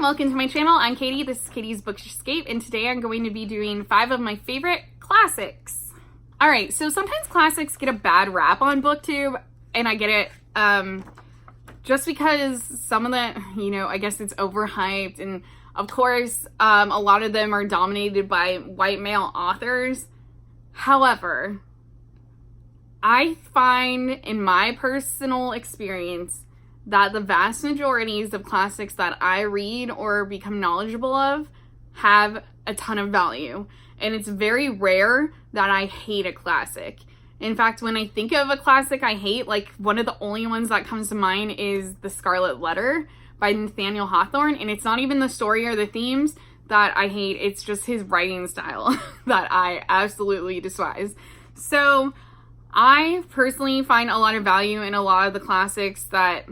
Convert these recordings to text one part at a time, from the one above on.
and welcome to my channel. I'm Katie, this is Katie's Bookscape, and today I'm going to be doing 5 of my favorite classics. Alright, so sometimes classics get a bad rap on booktube, and I get it, just because some of the, I guess it's overhyped, and of course, a lot of them are dominated by white male authors. However, I find in my personal experience that the vast majorities of classics that I read or become knowledgeable of have a ton of value. And it's very rare that I hate a classic. In fact, when I think of a classic I hate, like one of the only ones that comes to mind is The Scarlet Letter by Nathaniel Hawthorne. And it's not even the story or the themes that I hate. It's just his writing style that I absolutely despise. So I personally find a lot of value in a lot of the classics that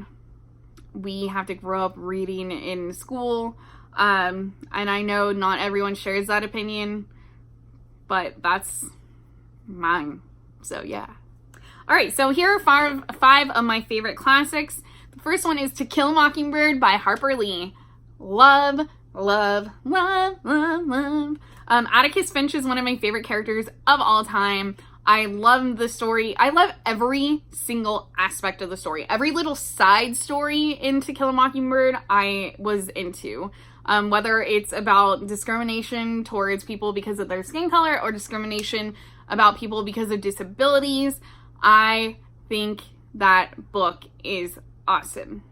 we have to grow up reading in school. And I know not everyone shares that opinion, but that's mine. So yeah. Alright, so here are five of my favorite classics. The first one is To Kill a Mockingbird by Harper Lee. Love, love, love, love, love. Atticus Finch is one of my favorite characters of all time. I love the story. I love every single aspect of the story. Every little side story in To Kill a Mockingbird I was into. Whether it's about discrimination towards people because of their skin color or discrimination about people because of disabilities, I think that book is awesome.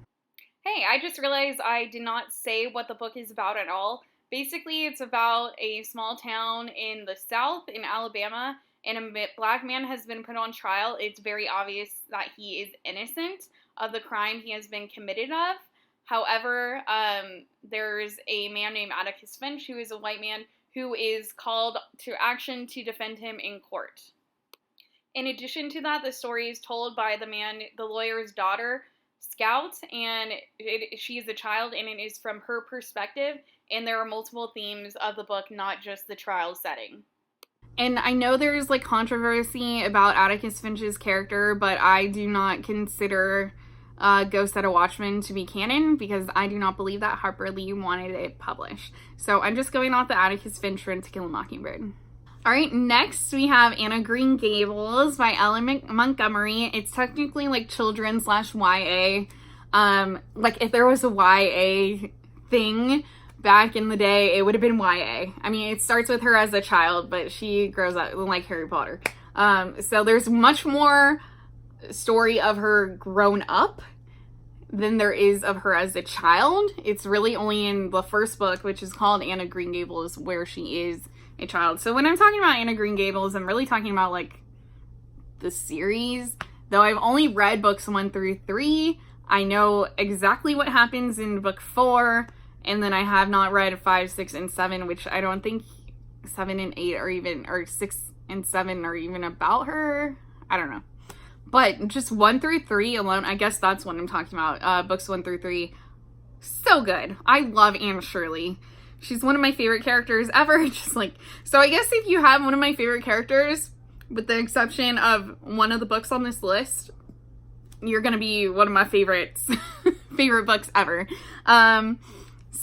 Hey, I just realized I did not say what the book is about at all. Basically, it's about a small town in the South in Alabama, and a black man has been put on trial. It's very obvious that he is innocent of the crime he has been committed of. However, there's a man named Atticus Finch, who is a white man, who is called to action to defend him in court. In addition to that, the story is told by the lawyer's daughter, Scout, and she is a child, and it is from her perspective, and there are multiple themes of the book, not just the trial setting. And I know there's like controversy about Atticus Finch's character, but I do not consider Ghost at a Watchman to be canon because I do not believe that Harper Lee wanted it published. So I'm just going off the Atticus Finch from To Kill a Mockingbird. Alright, next we have Anne of Green Gables by Ellen Montgomery. It's technically like children / YA. Like if there was a YA thing back in the day, it would have been YA. I mean, it starts with her as a child, but she grows up like Harry Potter. So there's much more story of her grown up than there is of her as a child. It's really only in the first book, which is called Anne of Green Gables, where she is a child. So when I'm talking about Anne of Green Gables, I'm really talking about like the series. Though I've only read books 1 through 3, I know exactly what happens in book 4. And then I have not read 5, 6, and 7, which I don't think 7 and 8 or 6 and 7 are even about her. I don't know. But just 1 through 3 alone, I guess that's what I'm talking about. Books 1 through 3. So good. I love Anne Shirley. She's one of my favorite characters ever. So I guess if you have one of my favorite characters, with the exception of one of the books on this list, you're going to be one of my favorites. Favorite books ever.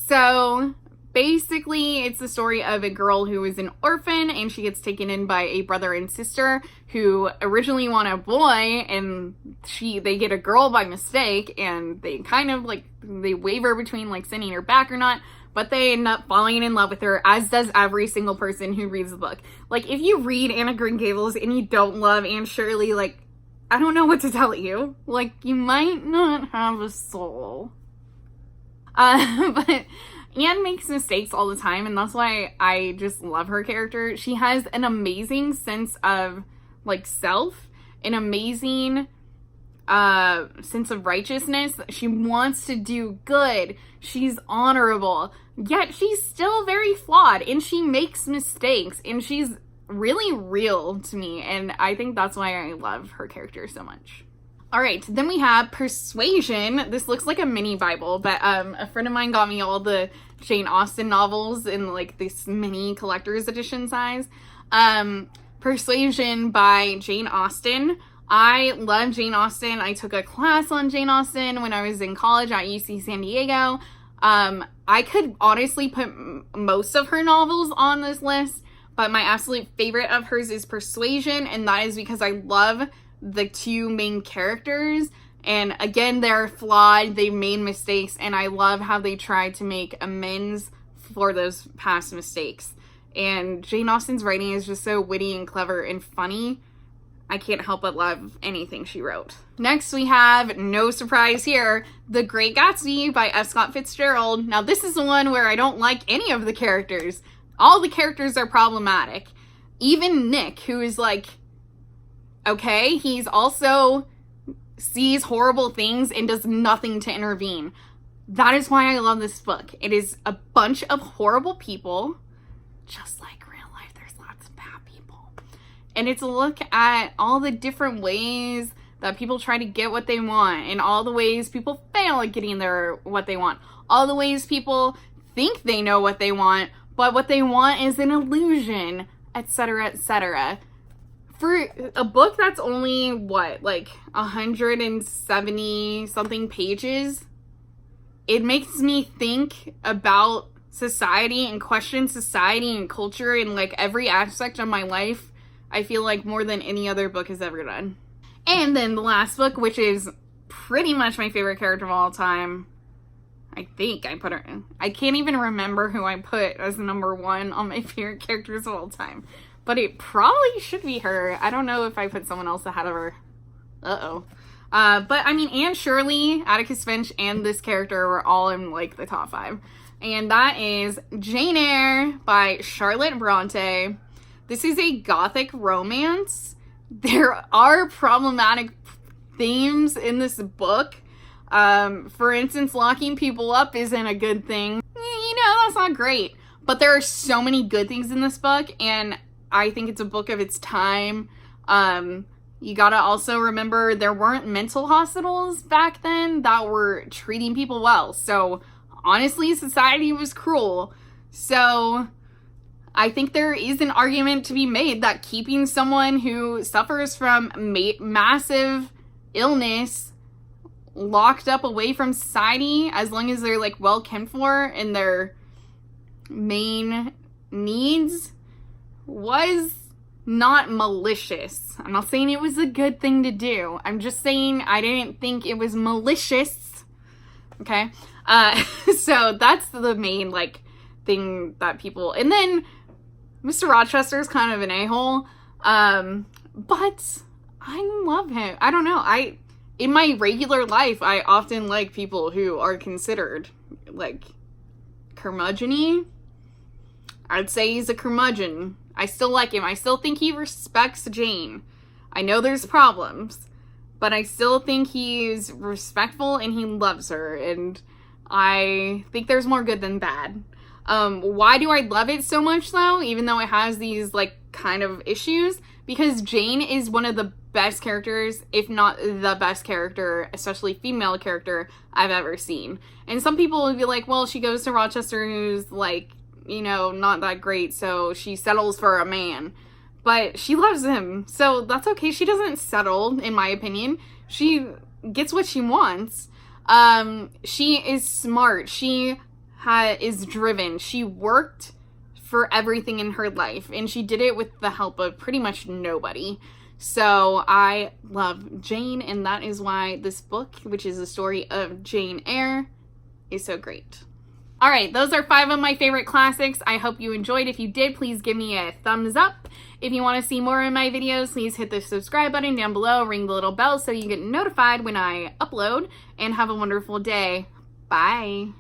So basically it's the story of a girl who is an orphan and she gets taken in by a brother and sister who originally want a boy, and they get a girl by mistake, and they kind of they waver between like sending her back or not, but they end up falling in love with her, as does every single person who reads the book. Like if you read Anne of Green Gables and you don't love Anne Shirley, I don't know what to tell you. You might not have a soul. But Anne makes mistakes all the time, and that's why I just love her character. She has an amazing sense of, self, an amazing sense of righteousness. She wants to do good. She's honorable, yet she's still very flawed, and she makes mistakes, and she's really real to me, and I think that's why I love her character so much. Alright, then we have Persuasion. This looks like a mini Bible, but a friend of mine got me all the Jane Austen novels in this mini collector's edition size. Persuasion by Jane Austen. I love Jane Austen. I took a class on Jane Austen when I was in college at UC San Diego. I could honestly put most of her novels on this list, but my absolute favorite of hers is Persuasion, and that is because I love the two main characters. And again, they're flawed, they've made mistakes, and I love how they try to make amends for those past mistakes. And Jane Austen's writing is just so witty and clever and funny. I can't help but love anything she wrote. Next, we have, no surprise here, The Great Gatsby by F. Scott Fitzgerald. Now, this is the one where I don't like any of the characters. All the characters are problematic. Even Nick, who is like, okay, he's also sees horrible things and does nothing to intervene. That is why I love this book. It is a bunch of horrible people, just like real life. There's lots of bad people. And it's a look at all the different ways that people try to get what they want, and all the ways people fail at getting what they want. All the ways people think they know what they want, but what they want is an illusion, etc., etc. For a book that's only, what, like 170 something pages, it makes me think about society and question society and culture and like every aspect of my life, I feel like, more than any other book has ever done. And then the last book, which is pretty much my favorite character of all time. I think I put her in. I can't even remember who I put as number one on my favorite characters of all time. But it probably should be her. I don't know if I put someone else ahead of her. Uh-oh. But I mean, Anne Shirley, Atticus Finch, and this character were all in like the top 5. And that is Jane Eyre by Charlotte Bronte. This is a gothic romance. There are problematic themes in this book. For instance, locking people up isn't a good thing. You know, that's not great. But there are so many good things in this book, and I think it's a book of its time. You gotta also remember there weren't mental hospitals back then that were treating people well. So honestly, society was cruel. So I think there is an argument to be made that keeping someone who suffers from massive illness locked up away from society, as long as they're like well cared for and their main needs, was not malicious. I'm not saying it was a good thing to do. I'm just saying I didn't think it was malicious. Okay? So that's the main, like, thing that people... And then Mr. Rochester is kind of an a-hole. But I love him. I don't know. In my regular life, I often like people who are considered, like, curmudgeon-y. I'd say he's a curmudgeon. I still like him. I still think he respects Jane. I know there's problems, but I still think he's respectful and he loves her, and I think there's more good than bad. Why do I love it so much, though, even though it has these, like, kind of issues? Because Jane is one of the best characters, if not the best character, especially female character, I've ever seen. And some people would be like, well, she goes to Rochester, who's, like, you know, not that great, so she settles for a man. But she loves him, so that's okay. She doesn't settle, in my opinion. She gets what she wants. She is smart. She is driven. She worked for everything in her life, and she did it with the help of pretty much nobody. So I love Jane, and that is why this book, which is the story of Jane Eyre, is so great. All right, those are 5 of my favorite classics. I hope you enjoyed. If you did, please give me a thumbs up. If you want to see more of my videos, please hit the subscribe button down below, ring the little bell so you get notified when I upload, and have a wonderful day. Bye.